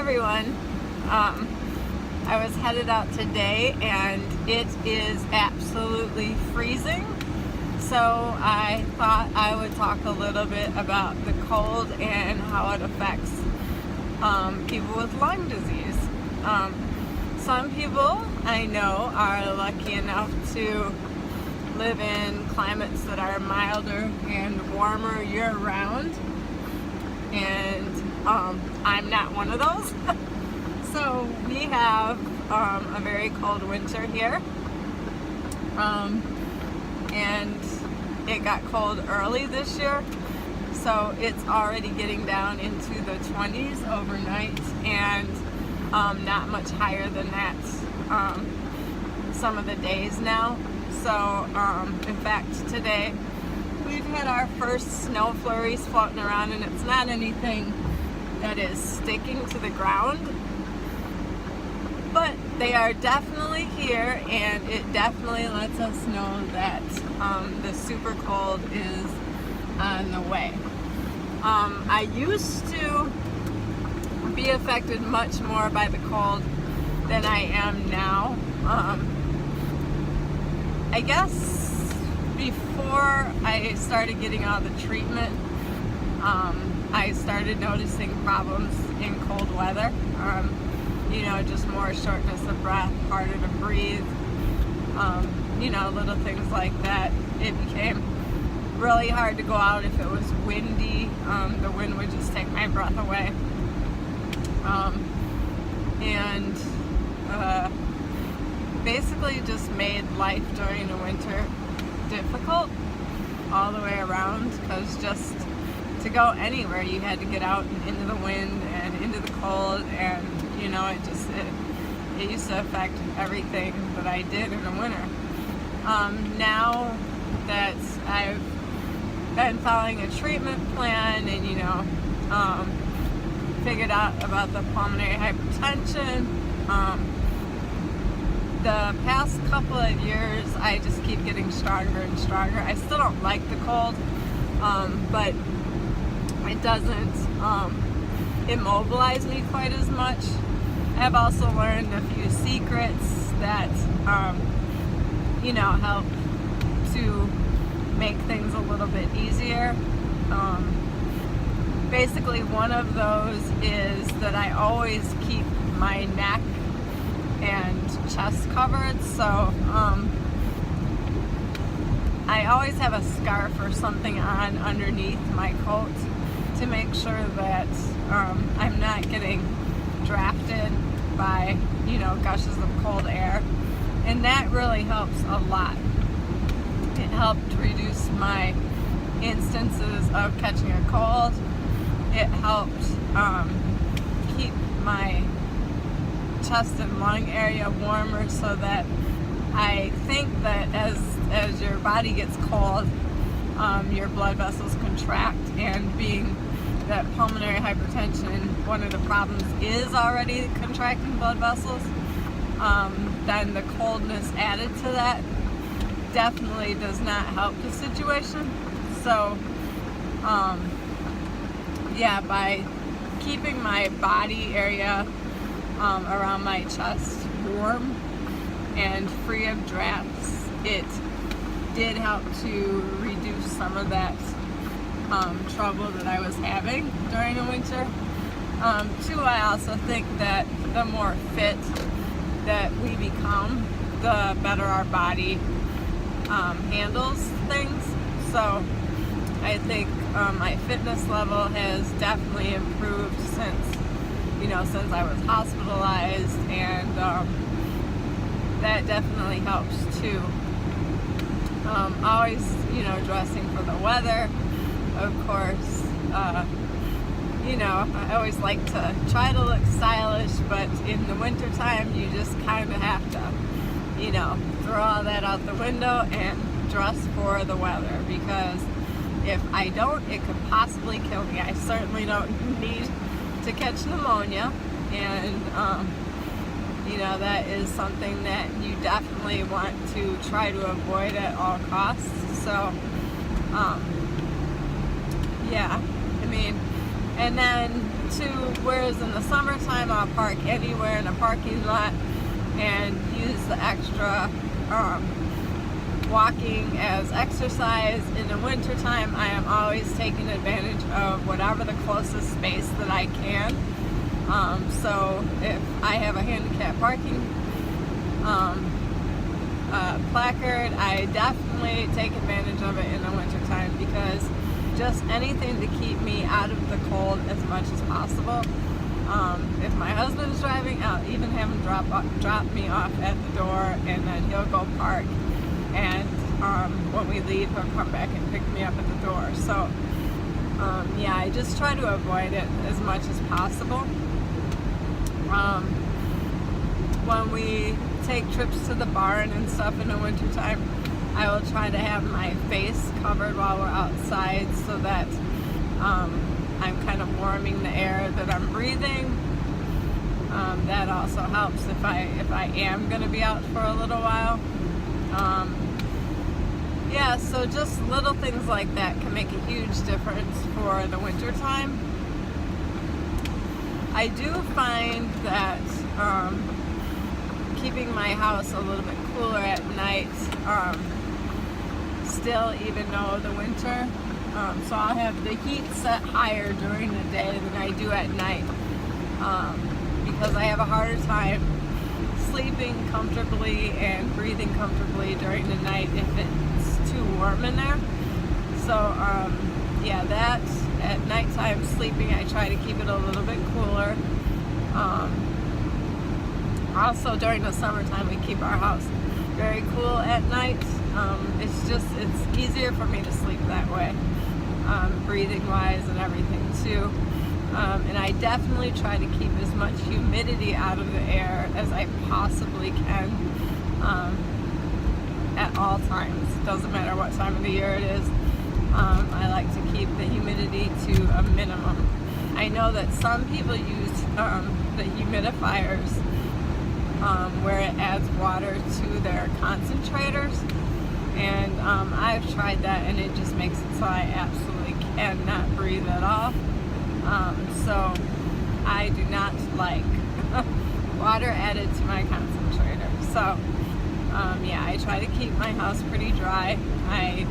everyone. I was headed out today and it is absolutely freezing, so I thought I would talk a little bit about the cold and how it affects people with lung disease. Some people I know are lucky enough to live in climates that are milder and warmer year-round, and I'm not one of those. So we have a very cold winter here, and it got cold early this year, so it's already getting down into the 20s overnight, and not much higher than that some of the days now. So in fact today we've had our first snow flurries floating around, and it's not anything that is sticking to the ground, but they are definitely here, and it definitely lets us know that the super cold is on the way. I used to be affected much more by the cold than I am now. I guess before I started getting all the treatment, I started noticing problems in cold weather. Just more shortness of breath, harder to breathe, little things like that. It became really hard to go out if it was windy. The wind would just take my breath away. Basically just made life during the winter difficult all the way around, because just to go anywhere you had to get out and into the wind and into the cold, and it used to affect everything that I did in the winter. Now that I've been following a treatment plan and figured out about the pulmonary hypertension, the past couple of years I just keep getting stronger and stronger. I still don't like the cold, but it doesn't immobilize me quite as much. I've also learned a few secrets that help to make things a little bit easier. Basically, one of those is that I always keep my neck and chest covered, so I always have a scarf or something on underneath my coat to make sure that I'm not getting drafted by gushes of cold air, and that really helps a lot. It helped reduce my instances of catching a cold. It helped keep my chest and lung area warmer, so that I think that as your body gets cold, your blood vessels contract, and being that pulmonary hypertension, one of the problems is already contracting blood vessels, then the coldness added to that definitely does not help the situation. So by keeping my body area around my chest warm and free of drafts, it did help to reduce some of that trouble that I was having during the winter. Too, I also think that the more fit that we become, the better our body handles things. So I think my fitness level has definitely improved since I was hospitalized, and that definitely helps too. Always dressing for the weather, of course. I always like to try to look stylish, but in the wintertime you just kind of have to throw all that out the window and dress for the weather, because if I don't, it could possibly kill me. I certainly don't need to catch pneumonia, and that is something that you definitely want to try to avoid at all costs. So And then whereas in the summertime I'll park anywhere in a parking lot and use the extra walking as exercise. In the wintertime, I am always taking advantage of whatever the closest space that I can. So if I have a handicap parking placard, I definitely take advantage of it in the wintertime, because just anything to keep me out of the cold as much as possible. If my husband's driving, I'll even have him drop me off at the door, and then he'll go park, and when we leave, he'll come back and pick me up at the door. So yeah, I just try to avoid it as much as possible. When we take trips to the barn and stuff in the wintertime, I will try to have my face covered while we're outside, so that I'm kind of warming the air that I'm breathing. That also helps if I am going to be out for a little while. Yeah, so just little things like that can make a huge difference for the winter time. I do find that keeping my house a little bit cooler at night, still, even though the winter, so I'll have the heat set higher during the day than I do at night, because I have a harder time sleeping comfortably and breathing comfortably during the night if it's too warm in there. So yeah, that at nighttime sleeping, I try to keep it a little bit cooler. Also during the summertime, we keep our house very cool at night. It's easier for me to sleep that way, breathing wise and everything too. And I definitely try to keep as much humidity out of the air as I possibly can, at all times. Doesn't matter what time of the year it is. I like to keep the humidity to a minimum. I know that some people use the humidifiers where it adds water to their concentrators, and I've tried that, and it just makes it so I absolutely cannot breathe at all. So I do not like water added to my concentrator. So yeah, I try to keep my house pretty dry. I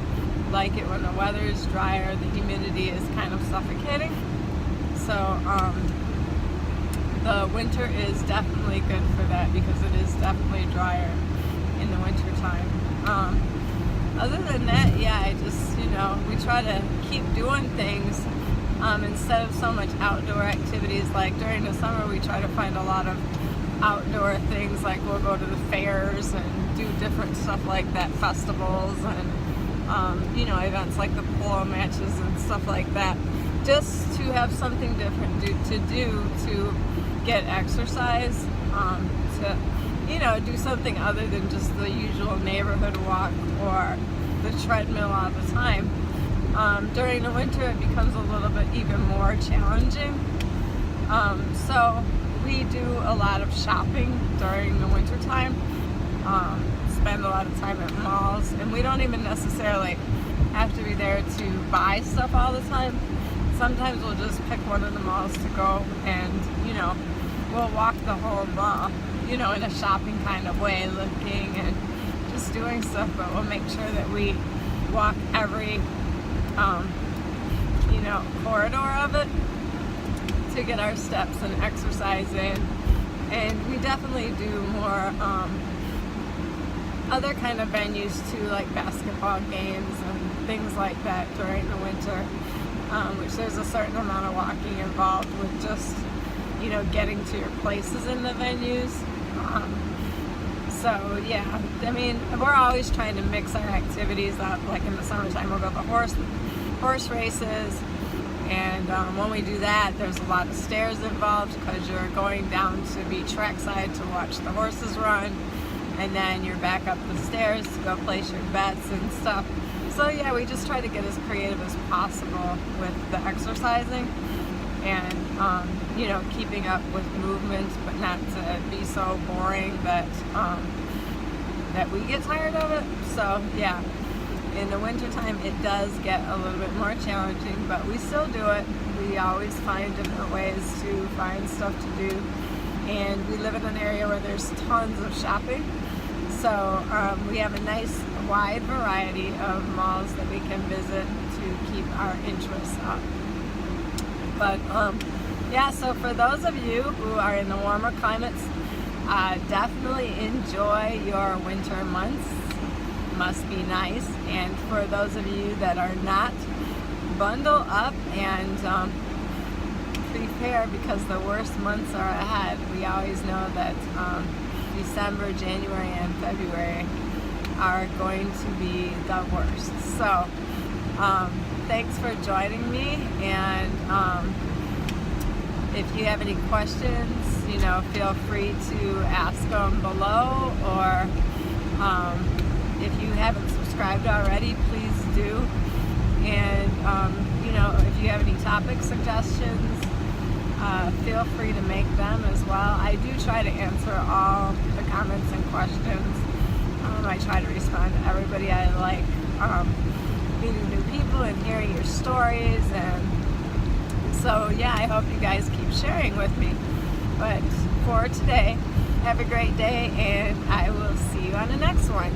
like it when the weather is drier, the humidity is kind of suffocating. So the winter is definitely good for that, because it is definitely drier in the winter time. Other than that, yeah, I just, we try to keep doing things instead of so much outdoor activities. Like during the summer, we try to find a lot of outdoor things, like we'll go to the fairs and do different stuff like that, festivals and events like the polo matches and stuff like that, just to have something different to do to get exercise, to do something other than just the usual neighborhood walk or the treadmill all the time. During the winter, it becomes a little bit even more challenging. So we do a lot of shopping during the winter time. Spend a lot of time at malls, and we don't even necessarily have to be there to buy stuff all the time. Sometimes we'll just pick one of the malls to go, and we'll walk the whole mall, in a shopping kind of way, looking and just doing stuff, but we'll make sure that we walk every corridor of it to get our steps and exercise in. And we definitely do more other kind of venues too, like basketball games and things like that during the winter, which there's a certain amount of walking involved with just getting to your places in the venues. So yeah, I mean, we're always trying to mix our activities up. Like in the summertime, we'll go to horse races, and when we do that, there's a lot of stairs involved, because you're going down to be trackside to watch the horses run, and then you're back up the stairs to go place your bets and stuff. So yeah, we just try to get as creative as possible with the exercising, and keeping up with movement, but not to be so boring that that we get tired of it. So yeah, in the wintertime it does get a little bit more challenging, but we still do it. We we always find different ways to find stuff to do. And we live in an area where there's tons of shopping. So we have a nice wide variety of malls that we can visit to keep our interests up. But yeah, so for those of you who are in the warmer climates, definitely enjoy your winter months. Must be nice. And for those of you that are not, bundle up and prepare, because the worst months are ahead. We always know that December, January, and February are going to be the worst. So thanks for joining me, and if you have any questions, feel free to ask them below, or if you haven't subscribed already, please do. And if you have any topic suggestions, feel free to make them as well. I do try to answer all the comments and questions. I try to respond to everybody. I like meeting new people and hearing your stories, and so yeah, I hope you guys keep sharing with me. But for today, have a great day, and I will see you on the next one.